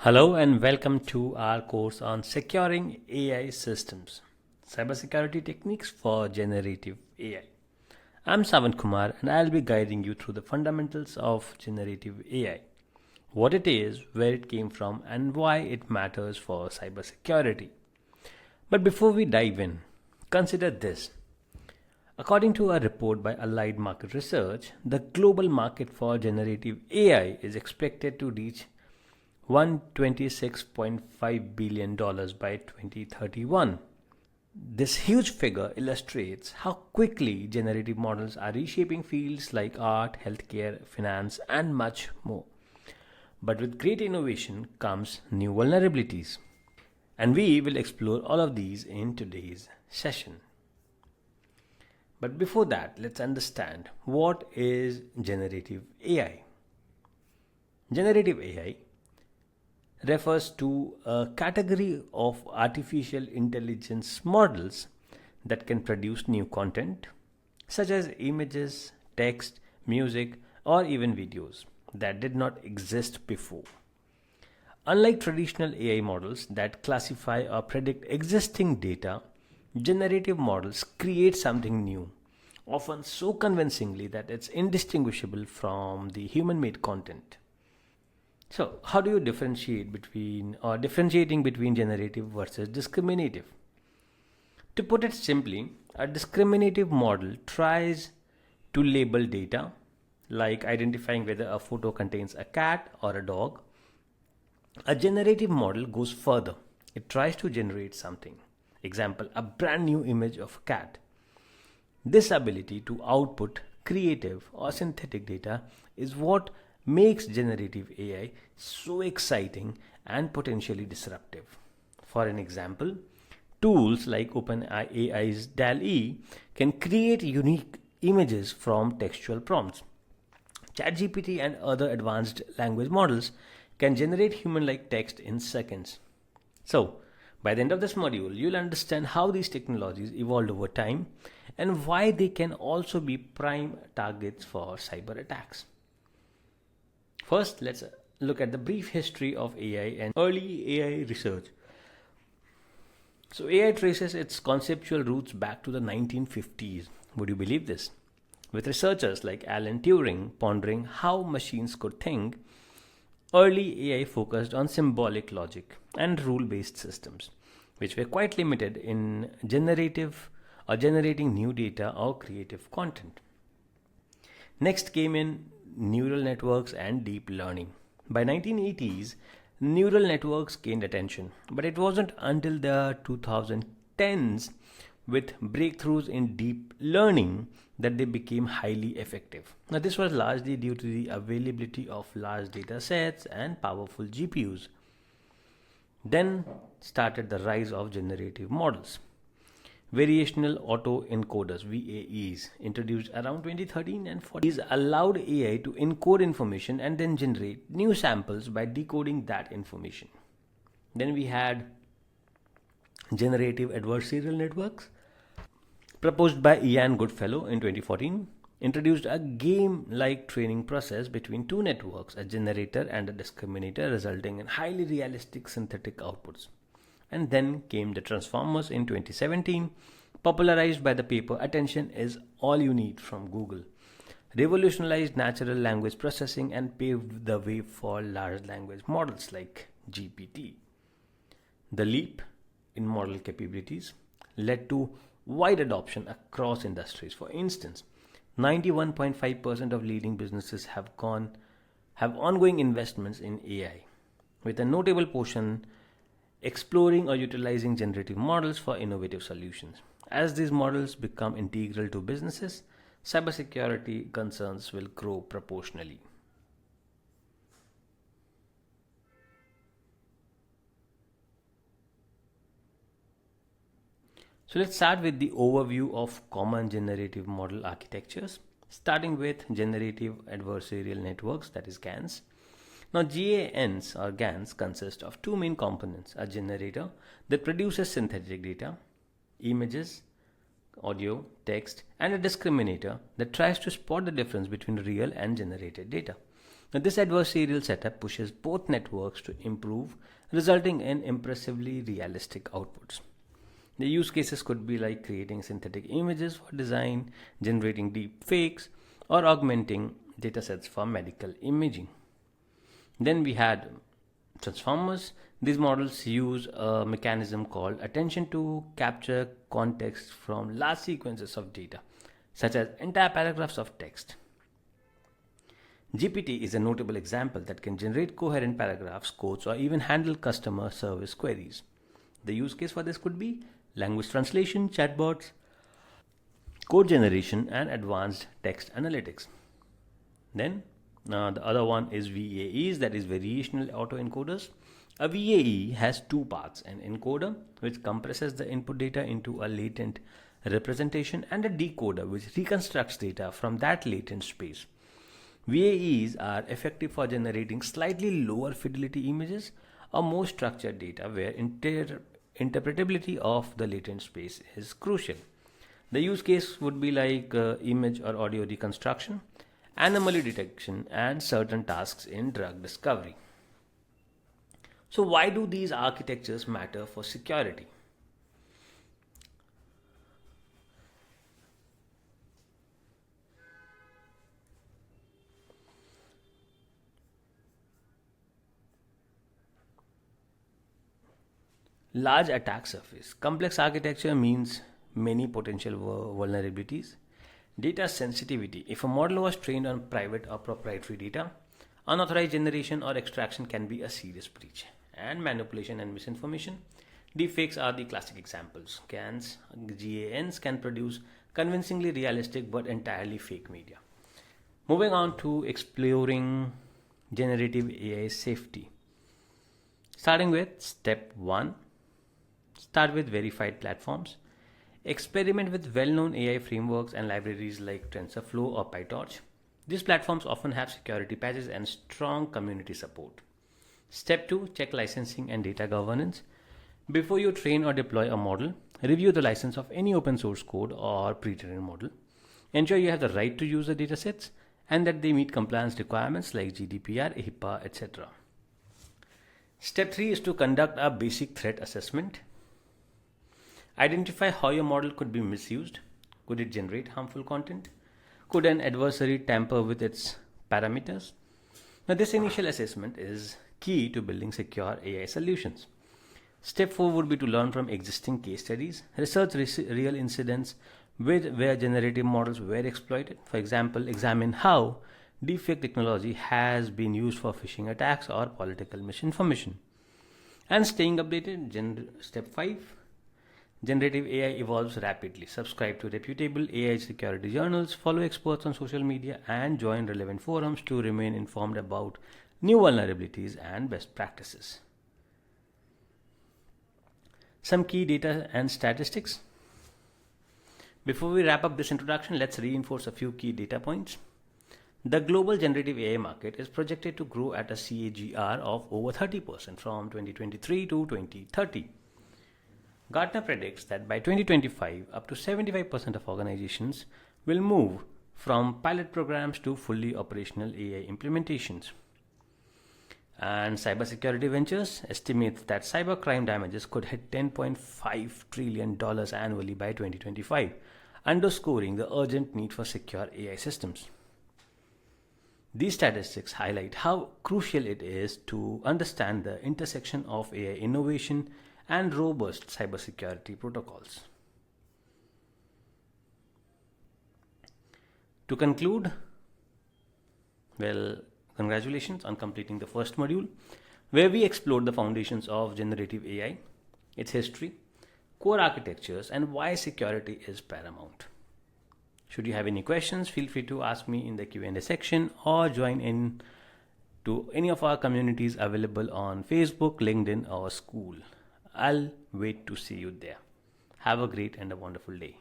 Hello and welcome to our course on securing AI systems, cybersecurity techniques for generative AI. I'm Sawan Kumar and I'll be guiding you through the fundamentals of generative AI, what it is, where it came from, and why it matters for cybersecurity. But before we dive in, consider this. According to a report by Allied Market Research, the global market for generative AI is expected to reach $126.5 billion by 2031. This huge figure illustrates how quickly generative models are reshaping fields like art, healthcare, finance, and much more. But with great innovation comes new vulnerabilities. And we will explore all of these in today's session. But before that, let's understand what is generative AI. Generative AI refers to a category of artificial intelligence models that can produce new content, such as images, text, music, or even videos that did not exist before. Unlike traditional AI models that classify or predict existing data, generative models create something new, often so convincingly that it's indistinguishable from the human made content. So, how do you differentiating between generative versus discriminative? To put it simply, a discriminative model tries to label data, like identifying whether a photo contains a cat or a dog. A generative model goes further. It tries to generate something. Example, a brand new image of a cat. This ability to output creative or synthetic data is what makes generative AI so exciting and potentially disruptive. For an example, tools like OpenAI's DALL-E can create unique images from textual prompts. ChatGPT and other advanced language models can generate human-like text in seconds. So, by the end of this module, you'll understand how these technologies evolved over time and why they can also be prime targets for cyber attacks. First, let's look at the brief history of AI and early AI research. So, AI traces its conceptual roots back to the 1950s. Would you believe this? With researchers like Alan Turing pondering how machines could think, early AI focused on symbolic logic and rule based systems, which were quite limited in generating new data or creative content. Next came in neural networks and deep learning. By 1980s, neural networks gained attention, but it wasn't until the 2010s with breakthroughs in deep learning that they became highly effective. Now this was largely due to the availability of large data sets and powerful GPUs. Then started the rise of generative models. Variational autoencoders VAEs introduced around 2013 and 14. These allowed AI to encode information and then generate new samples by decoding that information. Then we had generative adversarial networks proposed by Ian Goodfellow in 2014, introduced a game-like training process between two networks, a generator and a discriminator, resulting in highly realistic synthetic outputs. And then came the transformers in 2017, popularized by the paper Attention is All You Need from Google. Revolutionized natural language processing and paved the way for large language models like GPT. The leap in model capabilities led to wide adoption across industries. For instance, 91.5% of leading businesses have ongoing investments in AI, with a notable portion exploring or utilizing generative models for innovative solutions. As these models become integral to businesses, cybersecurity concerns will grow proportionally. So let's start with the overview of common generative model architectures, starting with generative adversarial networks, that is GANs. Now, GANs or GANs consist of two main components: a generator that produces synthetic data, images, audio, text, and a discriminator that tries to spot the difference between real and generated data. Now, this adversarial setup pushes both networks to improve, resulting in impressively realistic outputs. The use cases could be like creating synthetic images for design, generating deep fakes, or augmenting datasets for medical imaging. Then we had transformers. These models use a mechanism called attention to capture context from large sequences of data, such as entire paragraphs of text. GPT is a notable example that can generate coherent paragraphs, quotes, or even handle customer service queries. The use case for this could be language translation, chatbots, code generation, and advanced text analytics. Then the other one is VAEs, that is variational autoencoders. A VAE has two parts: an encoder, which compresses the input data into a latent representation, and a decoder, which reconstructs data from that latent space. VAEs are effective for generating slightly lower fidelity images or more structured data where interpretability of the latent space is crucial. The use case would be like image or audio reconstruction, anomaly detection, and certain tasks in drug discovery. So, why do these architectures matter for security? Large attack surface. Complex architecture means many potential vulnerabilities. Data sensitivity. If a model was trained on private or proprietary data, unauthorized generation or extraction can be a serious breach. And manipulation and misinformation. Deepfakes are the classic examples. GANs can produce convincingly realistic but entirely fake media. Moving on to exploring generative AI safety. Starting with step 1, start with verified platforms. Experiment with well known AI frameworks and libraries like TensorFlow or PyTorch. These platforms often have security patches and strong community support. Step 2, check licensing and data governance. Before you train or deploy a model, review the license of any open source code or pre trained model. Ensure you have the right to use the datasets and that they meet compliance requirements like GDPR, HIPAA, etc. Step 3 is to conduct a basic threat assessment. Identify how your model could be misused. Could it generate harmful content? Could an adversary tamper with its parameters? Now, this initial assessment is key to building secure AI solutions. Step 4 would be to learn from existing case studies, research real incidents where generative models were exploited. For example, examine how deepfake technology has been used for phishing attacks or political misinformation. And staying updated, step 5, generative AI evolves rapidly. Subscribe to reputable AI security journals, follow experts on social media, and join relevant forums to remain informed about new vulnerabilities and best practices. Some key data and statistics. Before we wrap up this introduction, let's reinforce a few key data points. The global generative AI market is projected to grow at a CAGR of over 30% from 2023 to 2030. Gartner predicts that by 2025, up to 75% of organizations will move from pilot programs to fully operational AI implementations. And Cybersecurity Ventures estimates that cybercrime damages could hit $10.5 trillion annually by 2025, underscoring the urgent need for secure AI systems. These statistics highlight how crucial it is to understand the intersection of AI innovation and robust cybersecurity protocols. To conclude, well, congratulations on completing the first module, where we explored the foundations of generative AI, its history, core architectures, and why security is paramount. Should you have any questions, feel free to ask me in the Q&A section or join in to any of our communities available on Facebook, LinkedIn, or School. I'll wait to see you there. Have a great and a wonderful day.